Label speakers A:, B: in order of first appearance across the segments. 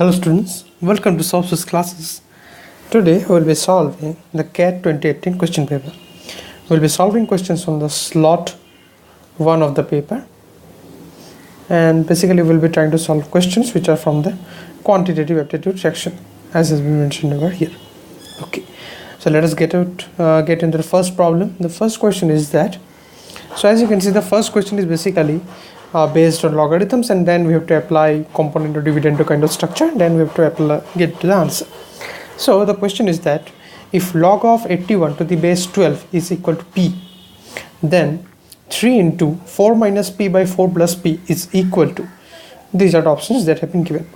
A: Hello students, welcome to Software's classes. Today we will be solving the CAT 2018 question paper. We will be solving questions from the slot 1 of the paper, and basically we will be trying to solve questions which are from the quantitative aptitude section as has been mentioned over here. Okay, so let us get into the first problem. The first question is that, so as you can see, the first question is basically based on logarithms, and then we have to apply component or dividend kind of structure, then we have to get to the answer. So the question is that if log of 81 to the base 12 is equal to p, then 3 into 4 minus p by 4 plus p is equal to, these are the options that have been given.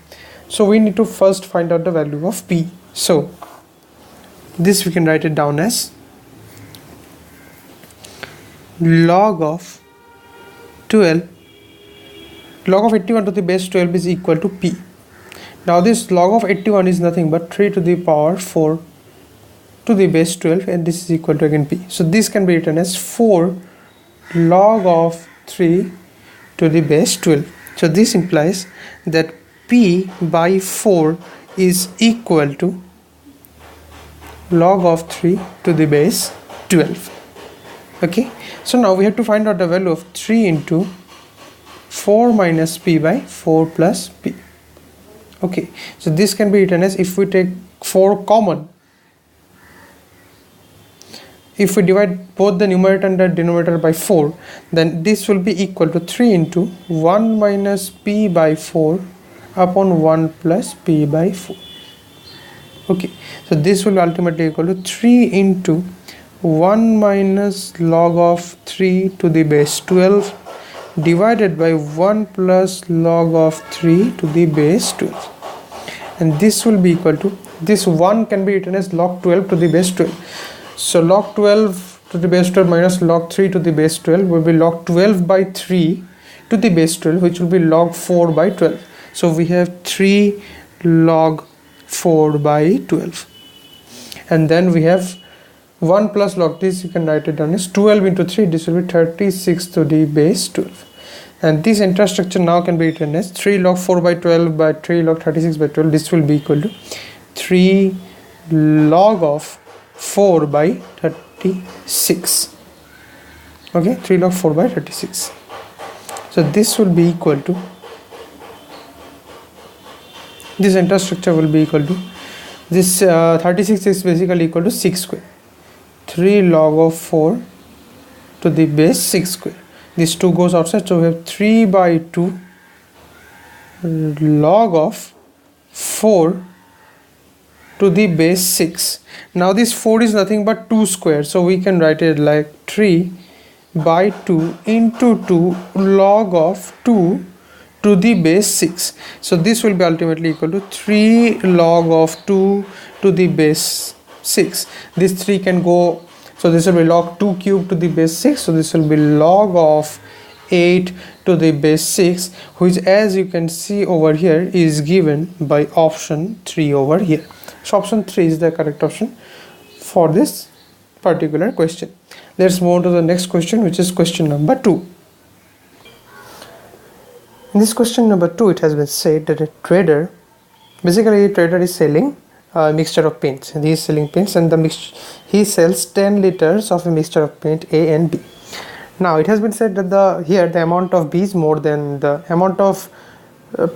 A: So we need to first find out the value of p. So this we can write it down as log of 81 to the base 12 is equal to p. Now this log of 81 is nothing but 3 to the power 4 to the base 12, and this is equal to again p. So this can be written as 4 log of 3 to the base 12. So this implies that p by 4 is equal to log of 3 to the base 12. Okay, so now we have to find out the value of 3 into 4 minus p by 4 plus p. Okay, so this can be written as, if we take 4 common, if we divide both the numerator and the denominator by 4, then this will be equal to 3 into 1 minus p by 4 upon 1 plus p by 4. Okay, so this will ultimately equal to 3 into 1 minus log of 3 to the base 12 divided by 1 plus log of 3 to the base 12, and this will be equal to, this 1 can be written as log 12 to the base 12. So log 12 to the base 12 minus log 3 to the base 12 will be log 12 by 3 to the base 12, which will be log 4 by 12. So we have 3 log 4 by 12, and then we have 1 plus log, this you can write it down as 12 into 3, this will be 36 to the base 12, and this entire structure now can be written as 3 log 4 by 12 by 3 log 36 by 12. This will be equal to 3 log of 4 by 36. Okay, 3 log 4 by 36. So this will be equal to, this entire structure will be equal to, this 36 is basically equal to 6 square. 3 log of 4 to the base 6 square. This 2 goes outside, so we have 3 by 2 log of 4 to the base 6. Now this 4 is nothing but 2 square, so we can write it like 3 by 2 into 2 log of 2 to the base 6. So this will be ultimately equal to 3 log of 2 to the base 6. This 3 can go, so this will be log 2 cube to the base 6, so this will be log of 8 to the base 6, which, as you can see over here, is given by option 3 over here. So option 3 is the correct option for this particular question. Let's move on to the next question, which is question number 2. In this question number 2, it has been said that a trader is selling a mixture of paints, and he is selling paints, and he sells 10 liters of a mixture of paint A and B. Now it has been said that the amount of B is more than the amount of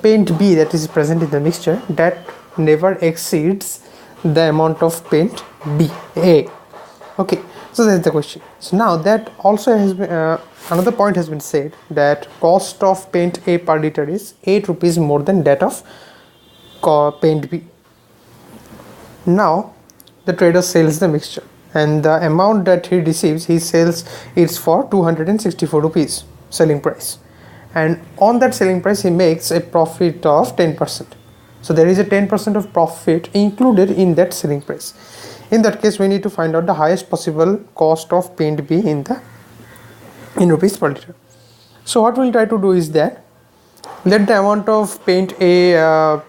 A: paint B that is present in the mixture, that never exceeds the amount of paint B A. Okay, so that's the question. So now that also has been another point has been said, that cost of paint A per liter is 8 rupees more than that of paint B. Now the trader sells the mixture, and the amount that he receives, he sells it for 264 rupees selling price, and on that selling price he makes a profit of 10%. So there is a 10% of profit included in that selling price. In that case, we need to find out the highest possible cost of paint B in rupees per liter. So what we'll try to do is that, let the amount of paint A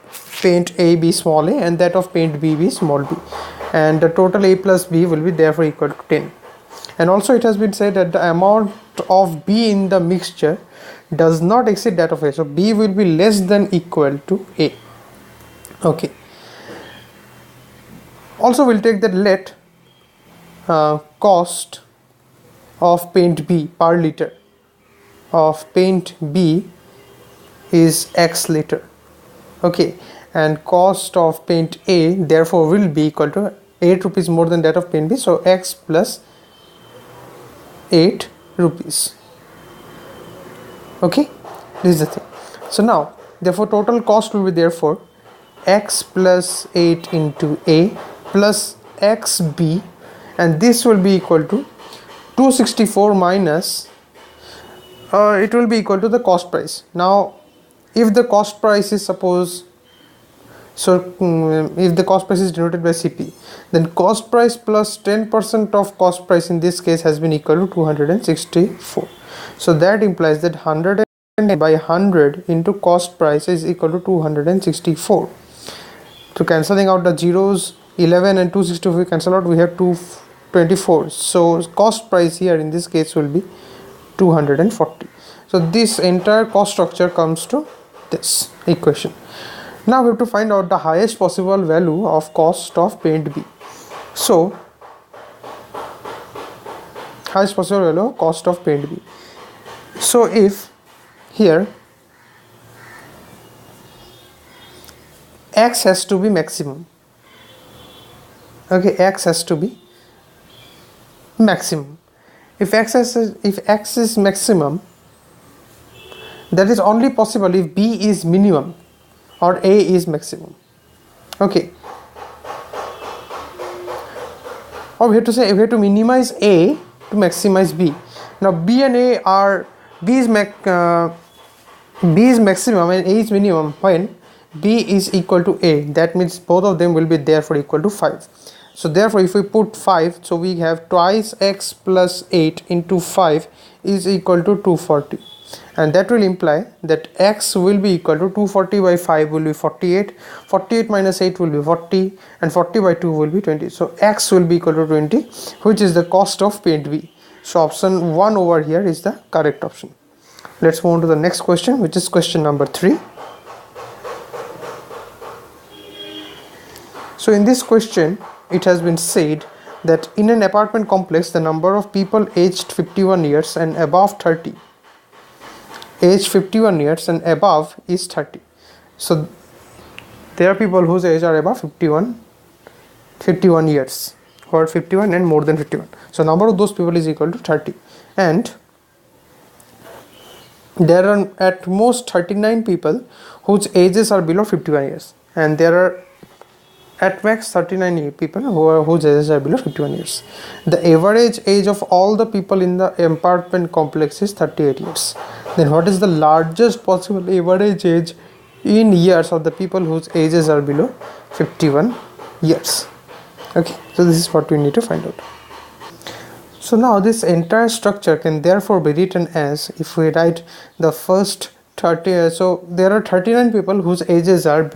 A: be small a, and that of paint B be small b, and the total A plus B will be therefore equal to 10. And also it has been said that the amount of B in the mixture does not exceed that of A, so B will be less than equal to A. Okay. Also we'll take that let cost of paint B per liter of paint B is X liter. Okay, and cost of paint A therefore will be equal to 8 rupees more than that of paint B, so X plus 8 rupees. Okay, this is the thing. So now therefore total cost will be therefore X plus 8 into A plus XB, and this will be equal to 264 minus it will be equal to the cost price. Now if the cost price is suppose, so if the cost price is denoted by CP, then cost price plus 10% of cost price in this case has been equal to 264. So that implies that 100 by 100 into cost price is equal to 264. So cancelling out the zeros, 11 and 264 we cancel out, we have 224. So cost price here in this case will be 240. So this entire cost structure comes to this equation. Now we have to find out the highest possible value of cost of paint B. So highest possible value of cost of paint B. So if here X has to be maximum, okay, X has to be maximum. If X is maximum, that is only possible if B is minimum or A is maximum. Okay, or we have to say we have to minimize A to maximize B. Now B and A are B is maximum and A is minimum when B is equal to A. That means both of them will be therefore equal to 5. So therefore if we put 5, so we have twice X plus 8 into 5 is equal to 240, and that will imply that X will be equal to 240 by 5 will be 48, 48 minus 8 will be 40, and 40 by 2 will be 20. So X will be equal to 20, which is the cost of paint B. So option 1 over here is the correct option. Let's move on to the next question, which is question number 3. So in this question it has been said that in an apartment complex the number of people aged 51 years and above 30 is 30. So there are people whose age are above 51 years, or 51 and more than 51. So number of those people is equal to 30, and there are at most 39 people whose ages are below 51 years, and there are at max 39 people whose ages are below 51 years. The average age of all the people in the apartment complex is 38 years. Then what is the largest possible average age in years of the people whose ages are below 51 years? Okay, so this is what we need to find out. So now this entire structure can therefore be written as, if we write the first 30, so there are 39 people whose ages are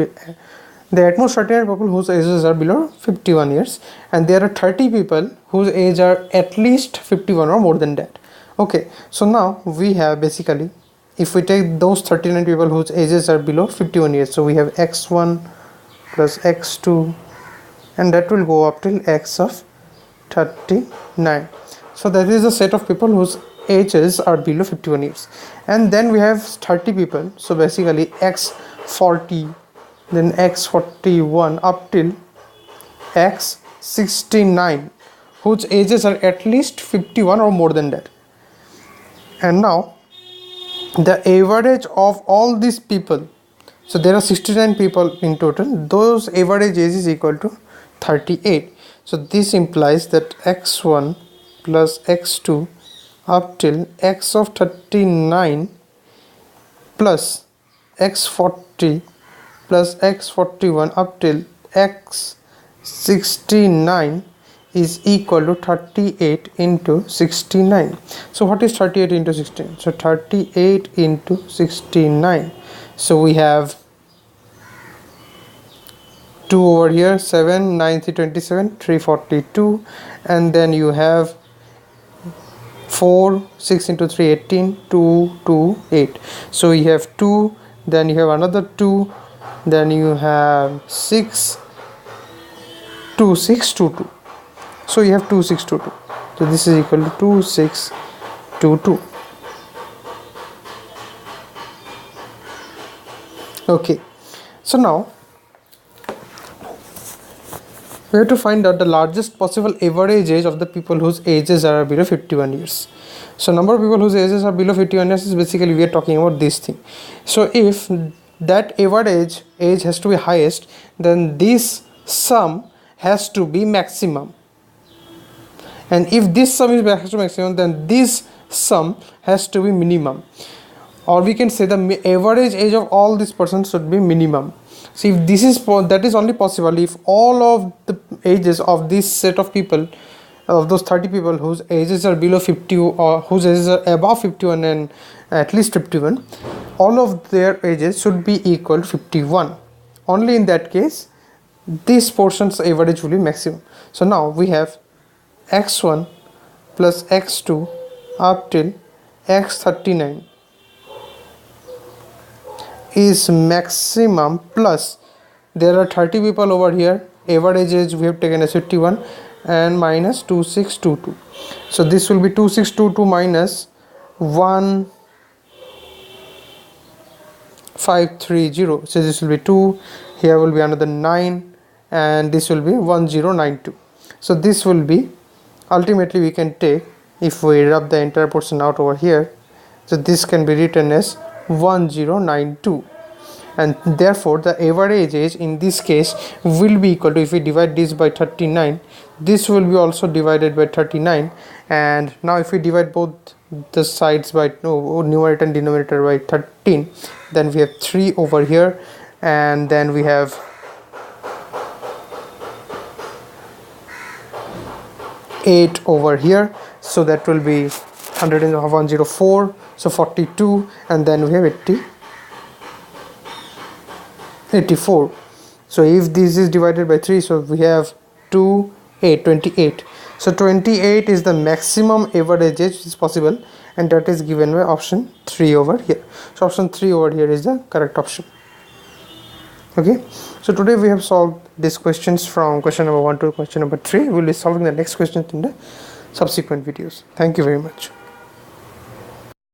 A: at most 39 people whose ages are below 51 years, and there are 30 people whose age are at least 51 or more than that. Okay, so now we have basically, if we take those 39 people whose ages are below 51 years, so we have x1 plus x2, and that will go up till x of 39. So that is the set of people whose ages are below 51 years, and then we have 30 people, so basically x40, then x41 up till x69 whose ages are at least 51 or more than that. And now the average of all these people, so there are 69 people in total, those average age is equal to 38. So this implies that x1 plus x2 up till x of 39 plus x40 plus x41 up till x69 is equal to 38 into 69. So what is 38 into 69? So 38 into 69. So we have 2 over here, 7, 9, 3, 27, 342, and then you have 4, 6 into 3, 18, 2, 2, 8. So you have 2, then you have another 2, then you have 6 2622. So you have 2622. So this is equal to 2622. Okay, so now we have to find out the largest possible average age of the people whose ages are below 51 years. So number of people whose ages are below 51 years is basically we are talking about this thing. So if that average age has to be highest, then this sum has to be maximum. And if this sum is maximum, then this sum has to be minimum. Or we can say the average age of all these persons should be minimum. So if this is that is only possible if all of the ages of this set of people, of those 30 people whose ages are below 50 or whose ages are above 51 and at least 51, all of their ages should be equal to 51. Only in that case this portion's average will be maximum. So now we have x1 plus x2 up till x39 is maximum, plus there are 30 people over here, average age we have taken as 51 and minus 2622. So this will be 2622 minus 1530. So this will be 2, here will be another 9, and this will be 1092. So this will be, ultimately we can take, if we rub the entire portion out over here, so this can be written as 1092, and therefore the average age in this case will be equal to, if we divide this by 39, this will be also divided by 39, and now if we divide both the sides by numerator and denominator by 13, then we have 3 over here, and then we have 8 over here, so that will be 104, so 42, and then we have 84. So if this is divided by 3, so we have 28. So 28 is the maximum average age which is possible, and that is given by option 3 over here. So option 3 over here is the correct option. Okay, so today we have solved these questions from question number 1 to question number 3. We will be solving the next question in the subsequent videos. Thank you very much.